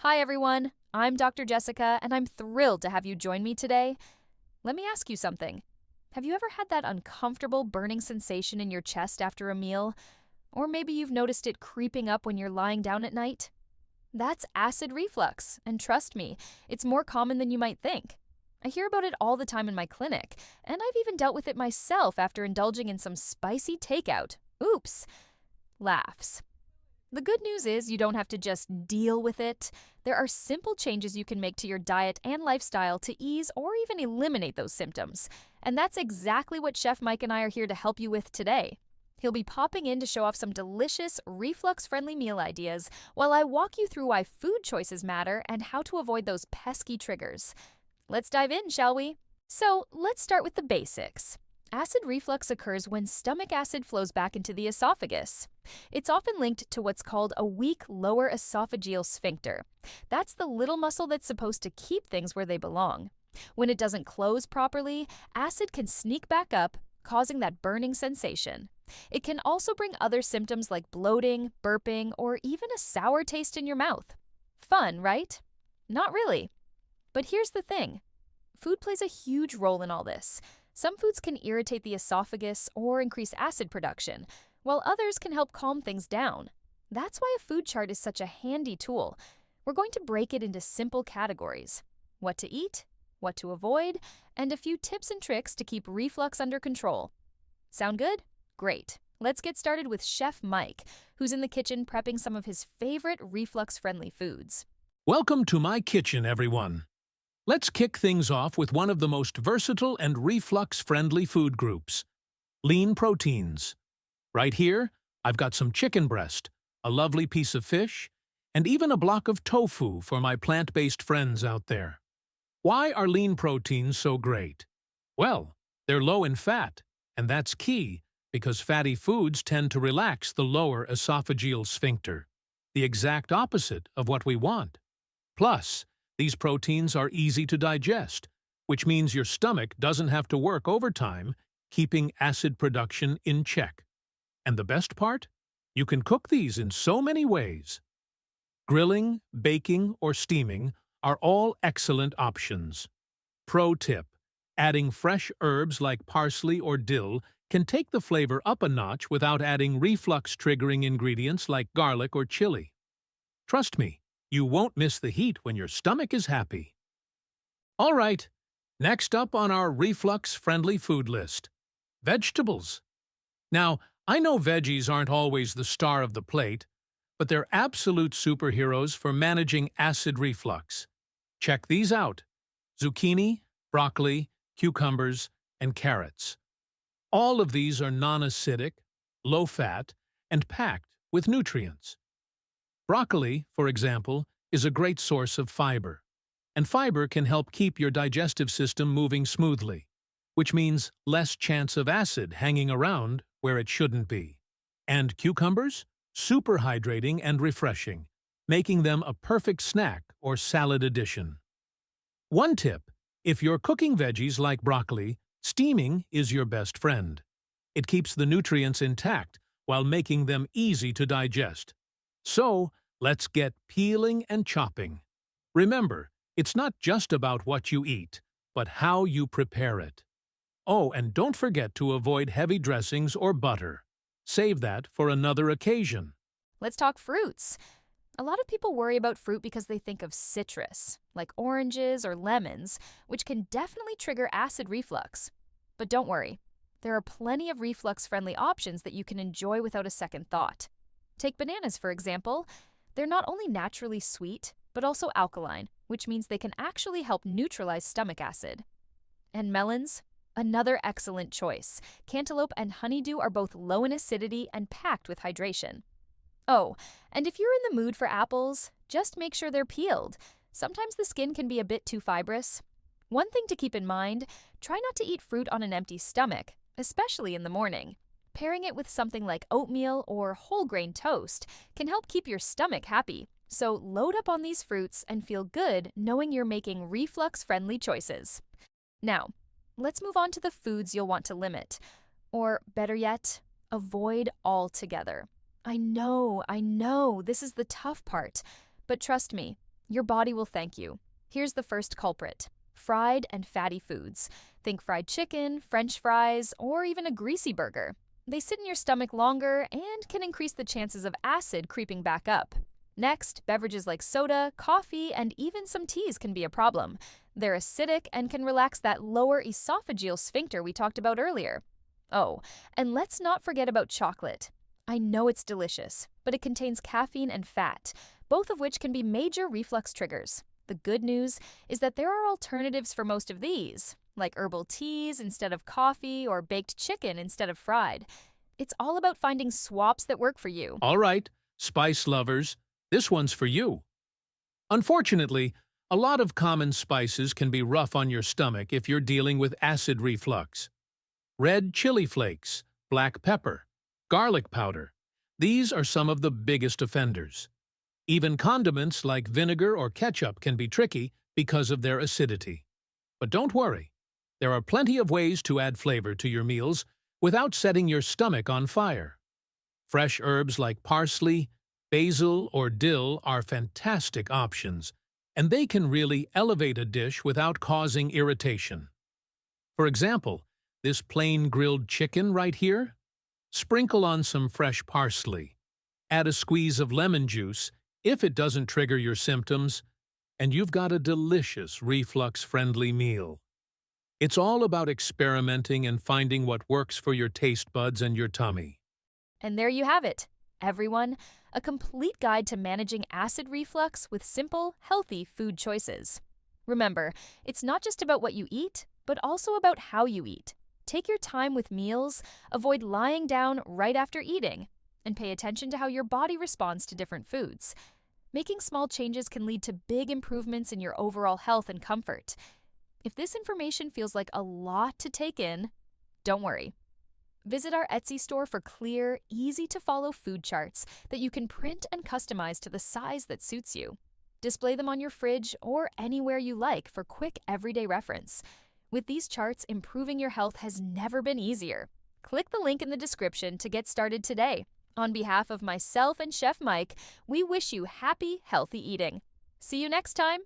Hi, everyone. I'm Dr. Jessica, and I'm thrilled to have you join me today. Let me ask you something. Have you ever had that uncomfortable burning sensation in your chest after a meal? Or maybe you've noticed it creeping up when you're lying down at night? That's acid reflux, and trust me, it's more common than you might think. I hear about it all the time in my clinic, and I've even dealt with it myself after indulging in some spicy takeout. Oops. Laughs. The good news is you don't have to just deal with it. There are simple changes you can make to your diet and lifestyle to ease or even eliminate those symptoms. And that's exactly what Chef Mike and I are here to help you with today. He'll be popping in to show off some delicious, reflux-friendly meal ideas while I walk you through why food choices matter and how to avoid those pesky triggers. Let's dive in, shall we? So, let's start with the basics. Acid reflux occurs when stomach acid flows back into the esophagus. It's often linked to what's called a weak lower esophageal sphincter. That's the little muscle that's supposed to keep things where they belong. When it doesn't close properly, acid can sneak back up, causing that burning sensation. It can also bring other symptoms like bloating, burping, or even a sour taste in your mouth. Fun, right? Not really. But here's the thing. Food plays a huge role in all this. Some foods can irritate the esophagus or increase acid production, while others can help calm things down. That's why a food chart is such a handy tool. We're going to break it into simple categories: what to eat, what to avoid, and a few tips and tricks to keep reflux under control. Sound good? Great. Let's get started with Chef Mike, who's in the kitchen prepping some of his favorite reflux-friendly foods. Welcome to my kitchen, everyone. Let's kick things off with one of the most versatile and reflux-friendly food groups: lean proteins. Right here, I've got some chicken breast, a lovely piece of fish, and even a block of tofu for my plant-based friends out there. Why are lean proteins so great? Well, they're low in fat, and that's key because fatty foods tend to relax the lower esophageal sphincter, the exact opposite of what we want. Plus, these proteins are easy to digest, which means your stomach doesn't have to work overtime keeping acid production in check. And the best part? You can cook these in so many ways. Grilling, baking, or steaming are all excellent options. Pro tip: adding fresh herbs like parsley or dill can take the flavor up a notch without adding reflux-triggering ingredients like garlic or chili. Trust me, you won't miss the heat when your stomach is happy. All right, next up on our reflux-friendly food list: vegetables. Now, I know veggies aren't always the star of the plate, but they're absolute superheroes for managing acid reflux. Check these out: zucchini, broccoli, cucumbers, and carrots. All of these are non-acidic, low-fat, and packed with nutrients. Broccoli, for example, is a great source of fiber, and fiber can help keep your digestive system moving smoothly, which means less chance of acid hanging around where it shouldn't be. And cucumbers? Super hydrating and refreshing, making them a perfect snack or salad addition. One tip: if you're cooking veggies like broccoli, steaming is your best friend. It keeps the nutrients intact while making them easy to digest. So, let's get peeling and chopping. Remember, it's not just about what you eat, but how you prepare it. Oh, and don't forget to avoid heavy dressings or butter. Save that for another occasion. Let's talk fruits. A lot of people worry about fruit because they think of citrus, like oranges or lemons, which can definitely trigger acid reflux. But don't worry, there are plenty of reflux-friendly options that you can enjoy without a second thought. Take bananas, for example. They're not only naturally sweet, but also alkaline, which means they can actually help neutralize stomach acid. And melons? Another excellent choice. Cantaloupe and honeydew are both low in acidity and packed with hydration. Oh, and if you're in the mood for apples, just make sure they're peeled. Sometimes the skin can be a bit too fibrous. One thing to keep in mind: try not to eat fruit on an empty stomach, especially in the morning. Pairing it with something like oatmeal or whole grain toast can help keep your stomach happy. So load up on these fruits and feel good knowing you're making reflux-friendly choices. Now, let's move on to the foods you'll want to limit. Or better yet, avoid altogether. I know, this is the tough part. But trust me, Your body will thank you. Here's the first culprit: fried and fatty foods. Think fried chicken, French fries, or even a greasy burger. They sit in your stomach longer and can increase the chances of acid creeping back up. Next, beverages like soda, coffee, and even some teas can be a problem. They're acidic and can relax that lower esophageal sphincter we talked about earlier. Oh, and let's not forget about chocolate. I know it's delicious, but it contains caffeine and fat, both of which can be major reflux triggers. The good news is that there are alternatives for most of these, like herbal teas instead of coffee or baked chicken instead of fried. It's all about finding swaps that work for you. All right, spice lovers, this one's for you. Unfortunately, a lot of common spices can be rough on your stomach if you're dealing with acid reflux. Red chili flakes, black pepper, garlic powder. These are some of the biggest offenders. Even condiments like vinegar or ketchup can be tricky because of their acidity. But don't worry, there are plenty of ways to add flavor to your meals without setting your stomach on fire. Fresh herbs like parsley, basil, or dill are fantastic options, and they can really elevate a dish without causing irritation. For example, this plain grilled chicken right here? Sprinkle on some fresh parsley. Add a squeeze of lemon juice if it doesn't trigger your symptoms, and you've got a delicious reflux-friendly meal. It's all about experimenting and finding what works for your taste buds and your tummy. And there you have it, everyone, a complete guide to managing acid reflux with simple, healthy food choices. Remember, it's not just about what you eat, but also about how you eat. Take your time with meals, avoid lying down right after eating, and pay attention to how your body responds to different foods. Making small changes can lead to big improvements in your overall health and comfort. If this information feels like a lot to take in, don't worry. Visit our Etsy store for clear, easy-to-follow food charts that you can print and customize to the size that suits you. Display them on your fridge or anywhere you like for quick, everyday reference. With these charts, improving your health has never been easier. Click the link in the description to get started today. On behalf of myself and Chef Mike, we wish you happy, healthy eating. See you next time.